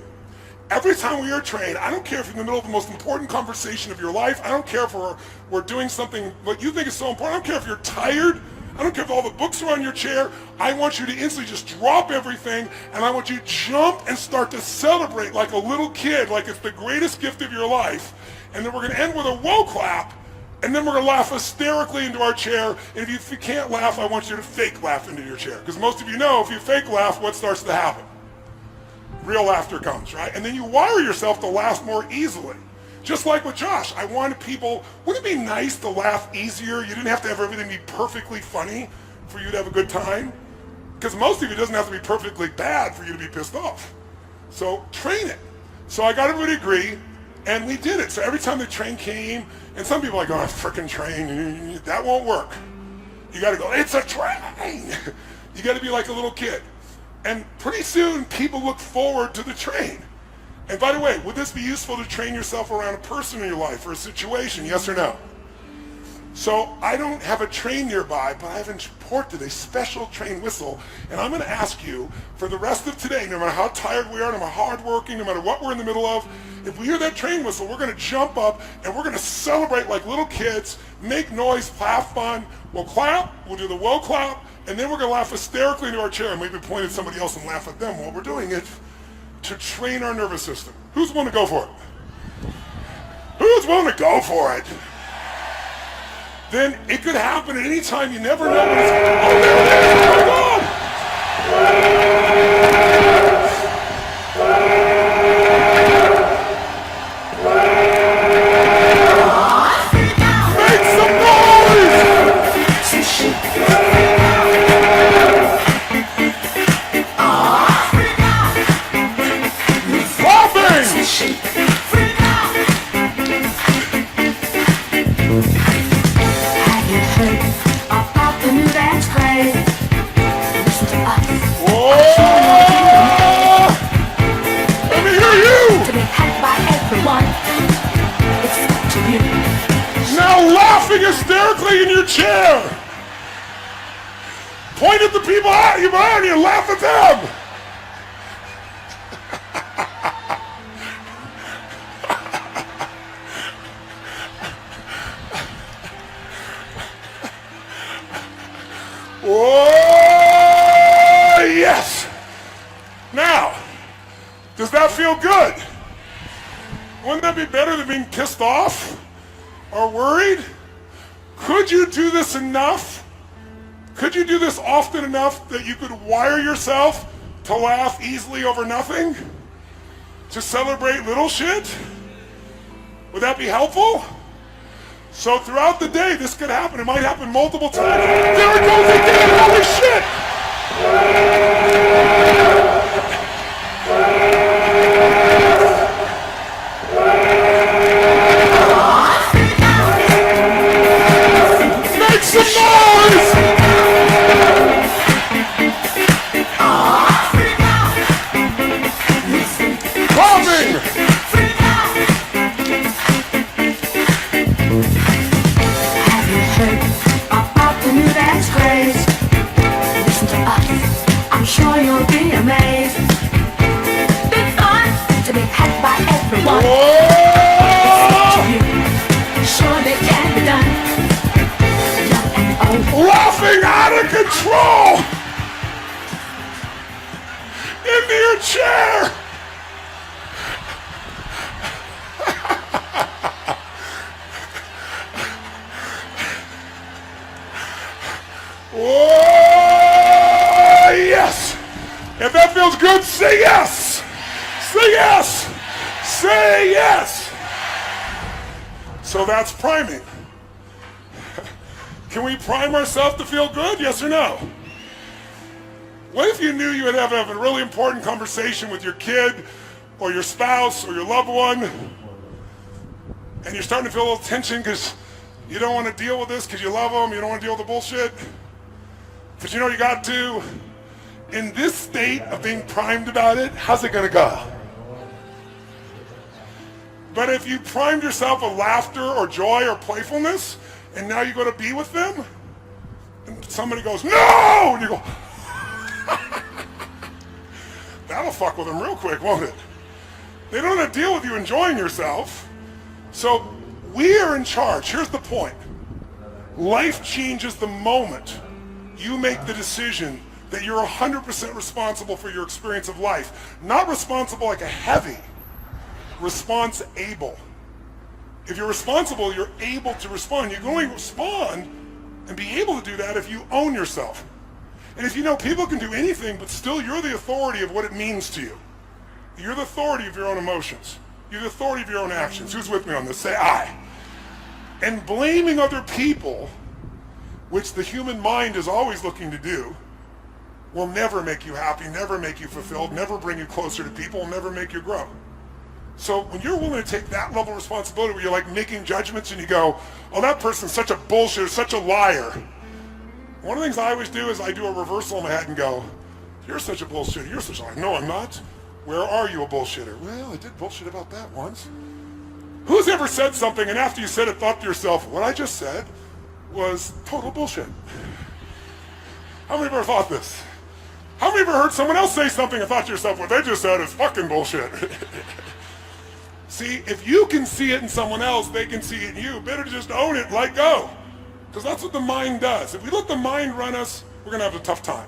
Every time we are trained, I don't care if you're in the middle of the most important conversation of your life. I don't care if we're doing something what you think is so important. I don't care if you're tired. I don't care if all the books are on your chair. I want you to instantly just drop everything, and I want you to jump and start to celebrate like a little kid, like it's the greatest gift of your life. And then we're going to end with a whoa clap, and then we're going to laugh hysterically into our chair. And if you can't laugh, I want you to fake laugh into your chair. Because most of you know if you fake laugh, what starts to happen? Real laughter comes, right? And then you wire yourself to laugh more easily. Just like with Josh, I wanted people, wouldn't it be nice to laugh easier? You didn't have to have everything be perfectly funny for you to have a good time. Because most of you, it doesn't have to be perfectly bad for you to be pissed off. So train it. So I got everybody to agree, and we did it. So every time the train came, and some people are like, oh, frickin' train, that won't work. You gotta go, it's a train. You gotta be like a little kid. And pretty soon, people look forward to the train. And by the way, would this be useful to train yourself around a person in your life or a situation, yes or no? So I don't have a train nearby, but I have imported a special train whistle, and I'm going to ask you for the rest of today, no matter how tired we are, no matter how hardworking, no matter what we're in the middle of, if we hear that train whistle, we're going to jump up and we're going to celebrate like little kids, make noise, have fun. We'll clap, we'll do the whoa clap, and then we're going to laugh hysterically into our chair and maybe point at somebody else and laugh at them while we're doing it, to train our nervous system. Who's willing to go for it? Who's willing to go for it? Then it could happen at any time. You never know when it's going to. Oh, there it is. Oh, my God. Make some hysterically in your chair. Point at the people out you behind you and laugh at them. Oh, yes. Now, does that feel good? Wouldn't that be better than being pissed off or worried? Could you do this enough? Could you do this often enough that you could wire yourself to laugh easily over nothing? To celebrate little shit? Would that be helpful? So throughout the day, this could happen. It might happen multiple times. There it goes again! Holy shit! Make some noise! Coughing! Have you heard about the new dance craze? Listen to us, I'm sure you'll be your chair. Oh, yes. If that feels good, say yes. Say yes. Say yes. So that's priming. Can we prime ourselves to feel good? Yes or no? What if you knew you would have a really important conversation with your kid or your spouse or your loved one, and you're starting to feel a little tension because you don't want to deal with this because you love them, you don't want to deal with the bullshit, but you know you got to? In this state of being primed about it, how's it going to go? But if you primed yourself with laughter or joy or playfulness, and now you go to be with them, and somebody goes, no! And you go, that'll fuck with them real quick, won't it? They don't have to deal with you enjoying yourself. So we are in charge. Here's the point. Life changes the moment you make the decision that you're 100% responsible for your experience of life. Not responsible like a heavy, response-able. If you're responsible, you're able to respond. You can only respond and be able to do that if you own yourself. And if you know people can do anything, but still you're the authority of what it means to you. You're the authority of your own emotions. You're the authority of your own actions. Who's with me on this? Say I. And blaming other people, which the human mind is always looking to do, will never make you happy, never make you fulfilled, never bring you closer to people, will never make you grow. So when you're willing to take that level of responsibility where you're like making judgments and you go, oh, that person's such a bullshitter, such a liar. One of the things I always do is I do a reversal in my head and go, you're such a bullshitter, you're such a liar. No, I'm not. Where are you a bullshitter? Well, I did bullshit about that once. Who's ever said something and after you said it thought to yourself, what I just said was total bullshit? How many of you ever thought this? How many of you ever heard someone else say something and thought to yourself, what they just said is fucking bullshit? See, if you can see it in someone else, they can see it in you. Better to just own it, let go. Because that's what the mind does. If we let the mind run us, we're going to have a tough time.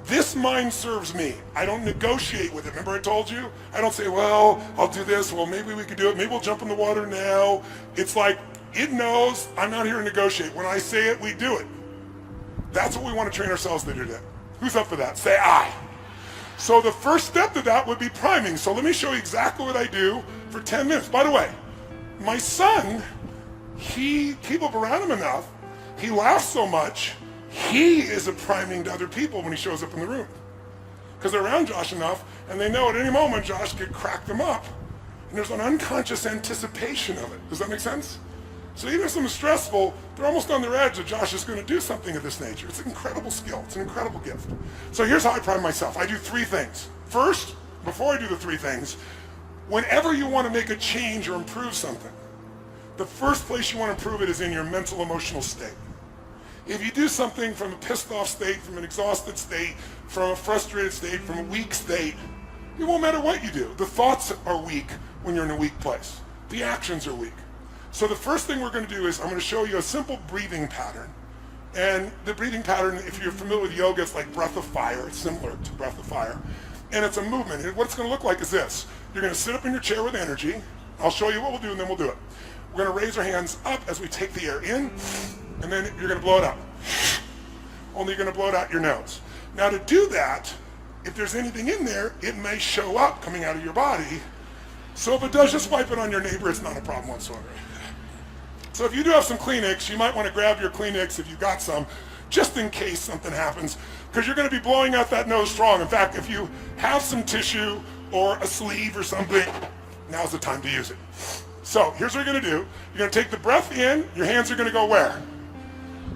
This mind serves me. I don't negotiate with it. Remember I told you? I don't say, well, I'll do this. Well, maybe we could do it. Maybe we'll jump in the water now. It's like, it knows I'm not here to negotiate. When I say it, we do it. That's what we want to train ourselves to do today. Who's up for that? Say I. So the first step to that would be priming. So let me show you exactly what I do for 10 minutes. By the way, my son, people are around him enough, he laughs so much, he is a priming to other people when he shows up in the room. Because they're around Josh enough, and they know at any moment Josh could crack them up. And there's an unconscious anticipation of it. Does that make sense? So even if something's stressful, they're almost on their edge that Josh is going to do something of this nature. It's an incredible skill. It's an incredible gift. So here's how I prime myself. I do 3 things. First, before I do the 3 things, whenever you want to make a change or improve something, the first place you want to improve it is in your mental, emotional state. If you do something from a pissed off state, from an exhausted state, from a frustrated state, from a weak state, it won't matter what you do. The thoughts are weak when you're in a weak place. The actions are weak. So the first thing we're going to do is I'm going to show you a simple breathing pattern. And the breathing pattern, if you're familiar with yoga, it's like breath of fire. It's similar to breath of fire. And it's a movement. And what it's going to look like is this. You're going to sit up in your chair with energy. I'll show you what we'll do, and then we'll do it. We're going to raise our hands up as we take the air in, and then you're going to blow it out. Only you're going to blow it out your nose. Now to do that, if there's anything in there, it may show up coming out of your body. So if it does, just wipe it on your neighbor. It's not a problem whatsoever. So if you do have some Kleenex, you might want to grab your Kleenex if you've got some, just in case something happens, because you're going to be blowing out that nose strong. In fact, if you have some tissue or a sleeve or something, now's the time to use it. So here's what you're going to do. You're going to take the breath in. Your hands are going to go where?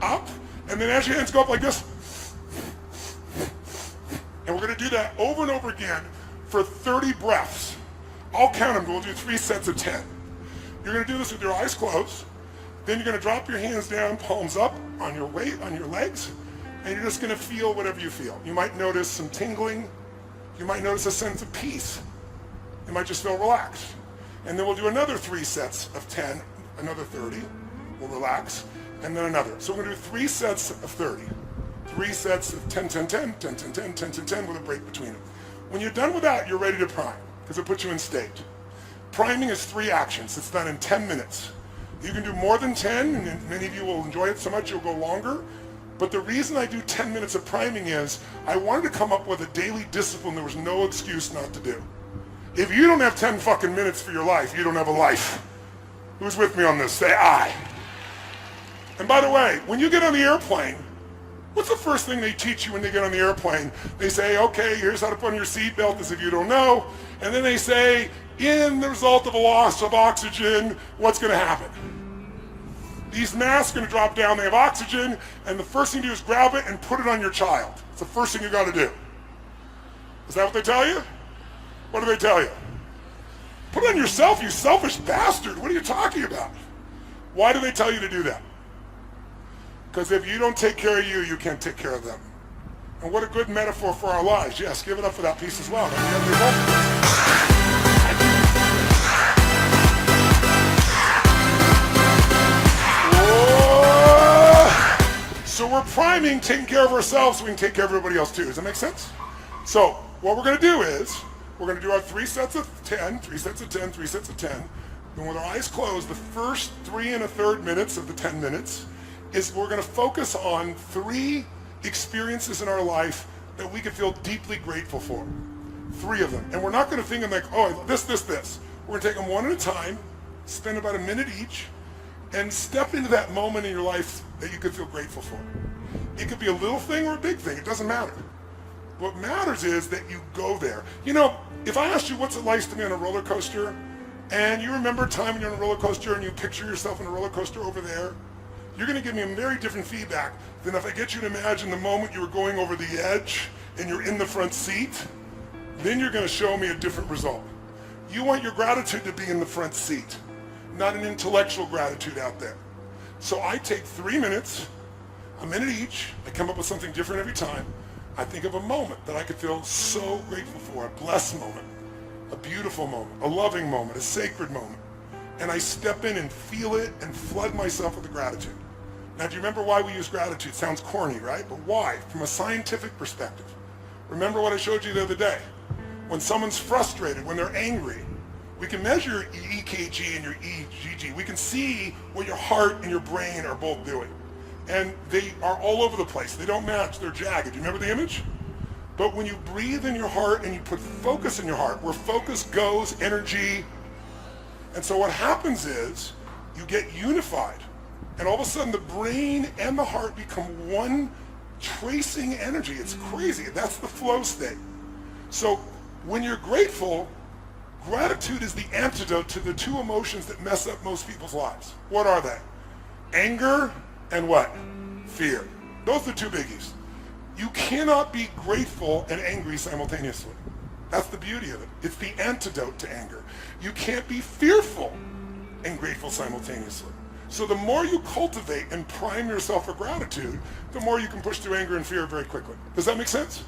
Up. And then as your hands go up like this, and we're going to do that over and over again for 30 breaths. I'll count them. We'll do 3 sets of 10. You're going to do this with your eyes closed. Then you're going to drop your hands down, palms up on your weight, on your legs, and you're just going to feel whatever you feel. You might notice some tingling. You might notice a sense of peace. You might just feel relaxed. And then we'll do another 3 sets of 10, another 30. We'll relax, and then another. So we're going to do 3 sets of 30. 3 sets of 10, 10, 10, 10, 10, 10, 10, 10, 10 with a break between them. When you're done with that, you're ready to prime because it puts you in state. Priming is 3 actions. It's done in 10 minutes. You can do more than 10, and many of you will enjoy it so much you'll go longer. But the reason I do 10 minutes of priming is I wanted to come up with a daily discipline there was no excuse not to do. If you don't have 10 fucking minutes for your life, you don't have a life. Who's with me on this? Say aye. And by the way, when you get on the airplane, what's the first thing they teach you when they get on the airplane? They say, okay, here's how to put on your seatbelt, as if you don't know. And then they say, in the result of a loss of oxygen, what's going to happen? These masks are going to drop down, they have oxygen, and the first thing you do is grab it and put it on your child. It's the first thing you got to do. Is that what they tell you? What do they tell you? Put it on yourself, you selfish bastard. What are you talking about? Why do they tell you to do that? Because if you don't take care of you, you can't take care of them. And what a good metaphor for our lives. Yes, give it up for that piece as well. So we're priming, taking care of ourselves so we can take care of everybody else too. Does that make sense? So what we're going to do is, we're going to do our 3 sets of 10, 3 sets of 10, 3 sets of 10. And with our eyes closed, the first 3 1/3 minutes of the 10 minutes is we're going to focus on 3 experiences in our life that we can feel deeply grateful for. 3 of them. And we're not going to think of like, oh, this. We're going to take them one at a time, spend about a minute each, and step into that moment in your life that you could feel grateful for. It could be a little thing or a big thing. It doesn't matter. What matters is that you go there. You know, if I asked you what's it like to be on a roller coaster, and you remember a time when you're on a roller coaster and you picture yourself on a roller coaster over there, you're going to give me a very different feedback than if I get you to imagine the moment you were going over the edge and you're in the front seat. Then you're going to show me a different result. You want your gratitude to be in the front seat, not an intellectual gratitude out there. So I take 3 minutes, a minute each. I come up with something different every time. I think of a moment that I could feel so grateful for, a blessed moment, a beautiful moment, a loving moment, a sacred moment. And I step in and feel it and flood myself with the gratitude. Now, do you remember why we use gratitude? Sounds corny, right? But why? From a scientific perspective. Remember what I showed you the other day? When someone's frustrated, when they're angry, we can measure your EKG and your EGG. We can see what your heart and your brain are both doing. And they are all over the place. They don't match. They're jagged. Do you remember the image? But when you breathe in your heart and you put focus in your heart, where focus goes, energy. And so what happens is you get unified. And all of a sudden the brain and the heart become one tracing energy. It's crazy. That's the flow state. So when you're grateful, gratitude is the antidote to the 2 emotions that mess up most people's lives. What are they? Anger and what? Fear. Those are the 2 biggies. You cannot be grateful and angry simultaneously. That's the beauty of it. It's the antidote to anger. You can't be fearful and grateful simultaneously. So the more you cultivate and prime yourself for gratitude, the more you can push through anger and fear very quickly. Does that make sense?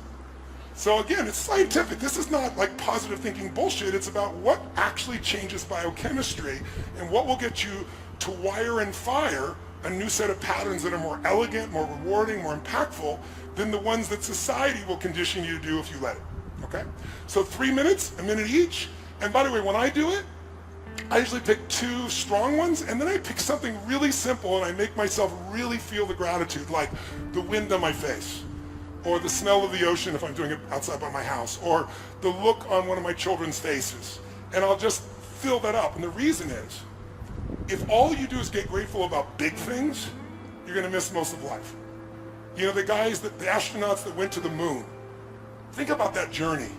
So again, it's scientific. This is not like positive thinking bullshit. It's about what actually changes biochemistry and what will get you to wire and fire a new set of patterns that are more elegant, more rewarding, more impactful than the ones that society will condition you to do if you let it. Okay? So 3 minutes, a minute each. And by the way, when I do it, I usually pick 2 strong ones, and then I pick something really simple and I make myself really feel the gratitude, like the wind on my face, or the smell of the ocean if I'm doing it outside by my house, or the look on one of my children's faces. And I'll just fill that up. And the reason is, if all you do is get grateful about big things, you're going to miss most of life. You know, the astronauts that went to the moon, think about that journey.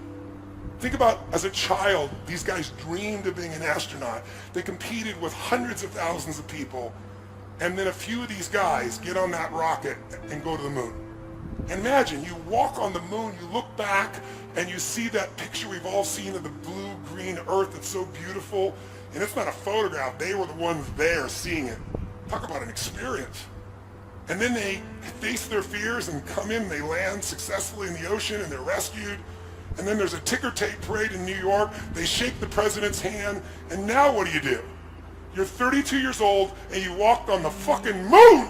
Think about, as a child, these guys dreamed of being an astronaut. They competed with hundreds of thousands of people, and then a few of these guys get on that rocket and go to the moon. And imagine, you walk on the moon, you look back, and you see that picture we've all seen of the blue-green Earth that's so beautiful, and it's not a photograph. They were the ones there seeing it. Talk about an experience. And then they face their fears and come in, and they land successfully in the ocean, and they're rescued. And then there's a ticker tape parade in New York. They shake the president's hand, and now what do? You're 32 years old, and you walked on the fucking moon.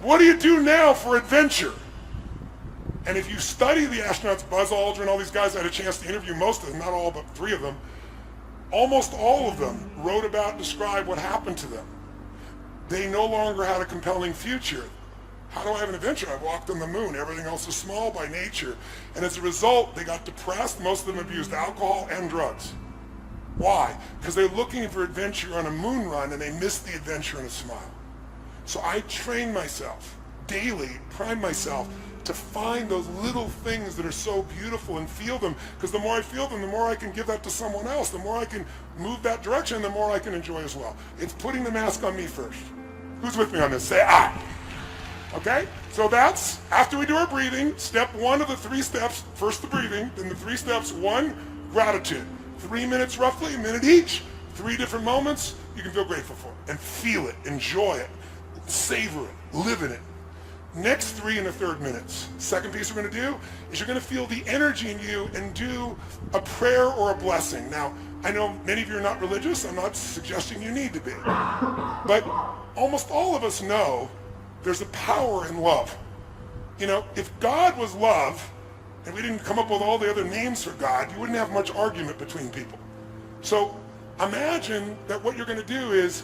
What do you do now for adventure? And if you study the astronauts, Buzz Aldrin, and all these guys, I had a chance to interview most of them, not all, but 3 of them. Almost all of them wrote about, described what happened to them. They no longer had a compelling future. How do I have an adventure? I walked on the moon. Everything else is small by nature. And as a result, they got depressed. Most of them abused alcohol and drugs. Why? Because they're looking for adventure on a moon run and they missed the adventure in a smile. So I train myself daily, prime myself to find those little things that are so beautiful and feel them. Because the more I feel them, the more I can give that to someone else. The more I can move that direction, the more I can enjoy as well. It's putting the mask on me first. Who's with me on this? Say I. Okay? So that's, after we do our breathing, step 1 of the 3 steps, first the breathing, then the 3 steps. 1, gratitude. 3 minutes roughly, a minute each. 3 different moments you can feel grateful for. And feel it, enjoy it, savor it, live in it. Next 3 and a third minutes. Second piece we're going to do is you're going to feel the energy in you and do a prayer or a blessing. Now, I know many of you are not religious. I'm not suggesting you need to be. But almost all of us know there's a power in love. You know, if God was love, and we didn't come up with all the other names for God, you wouldn't have much argument between people. So imagine that what you're going to do is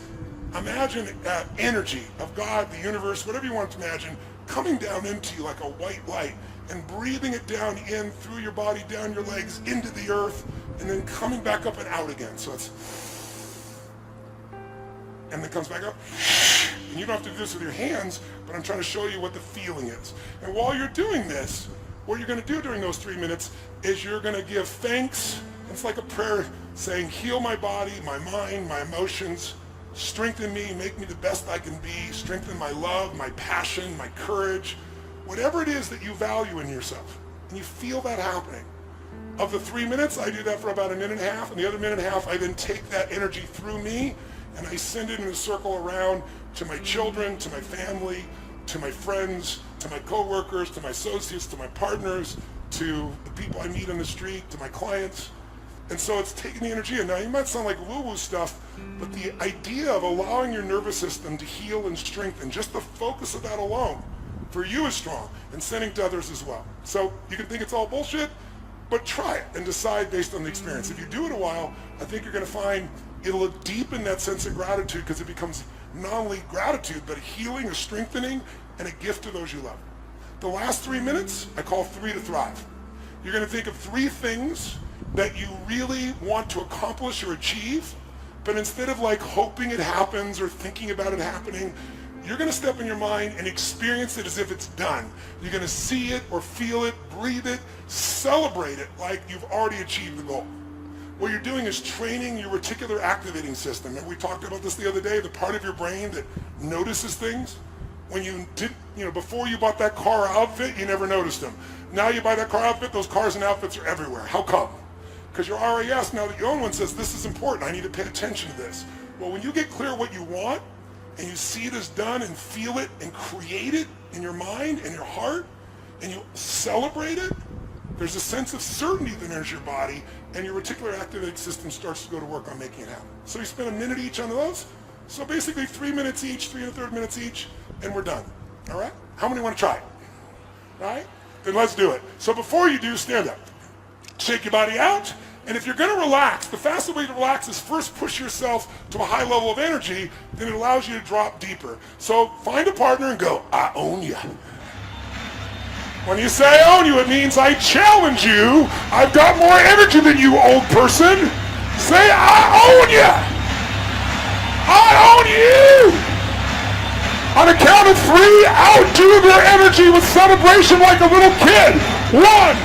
imagine energy of God, the universe, whatever you want to imagine, coming down into you like a white light and breathing it down in through your body, down your legs, into the earth, and then coming back up and out again. So it's, and then comes back up. And you don't have to do this with your hands, but I'm trying to show you what the feeling is. And while you're doing this, what you're going to do during those 3 minutes is you're going to give thanks. It's like a prayer saying, heal my body, my mind, my emotions, strengthen me, make me the best I can be, strengthen my love, my passion, my courage, whatever it is that you value in yourself. And you feel that happening. Of the 3 minutes, I do that for about a minute and a half, and the other minute and a half, I then take that energy through me, and I send it in a circle around to my children, to my family, to my friends, to my coworkers, to my associates, to my partners, to the people I meet on the street, to my clients. And so it's taking the energy in. Now, you might sound like woo-woo stuff, but the idea of allowing your nervous system to heal and strengthen, just the focus of that alone, for you is strong, and sending to others as well. So you can think it's all bullshit, but try it and decide based on the experience. If you do it a while, I think you're going to find it'll deepen that sense of gratitude, because it becomes not only gratitude, but a healing, a strengthening, and a gift to those you love. The last 3 minutes, I call 3 to thrive. You're going to think of 3 things that you really want to accomplish or achieve, but instead of like hoping it happens or thinking about it happening, you're going to step in your mind and experience it as if it's done. You're going to see it or feel it, breathe it, celebrate it like you've already achieved the goal. What you're doing is training your reticular activating system. And we talked about this the other day, the part of your brain that notices things. When you did, before you bought that car outfit, you never noticed them. Now you buy that car outfit, those cars and outfits are everywhere. How come? Because your RAS, now that you own one, says, this is important, I need to pay attention to this. Well, when you get clear what you want, and you see it as done and feel it and create it in your mind and your heart, and you celebrate it, there's a sense of certainty that enters your body, and your reticular activating system starts to go to work on making it happen. So you spend a minute each on those. So basically 3 minutes each, 3 1/3 minutes each, and we're done. All right? How many want to try it? All right? Then let's do it. So before you do, stand up. Shake your body out. And if you're going to relax, the fastest way to relax is first push yourself to a high level of energy, then it allows you to drop deeper. So find a partner and go, I own you. When you say I own you, it means I challenge you. I've got more energy than you, old person. Say, I own you. I own you. On a count of 3, outdo their energy with celebration like a little kid. 1,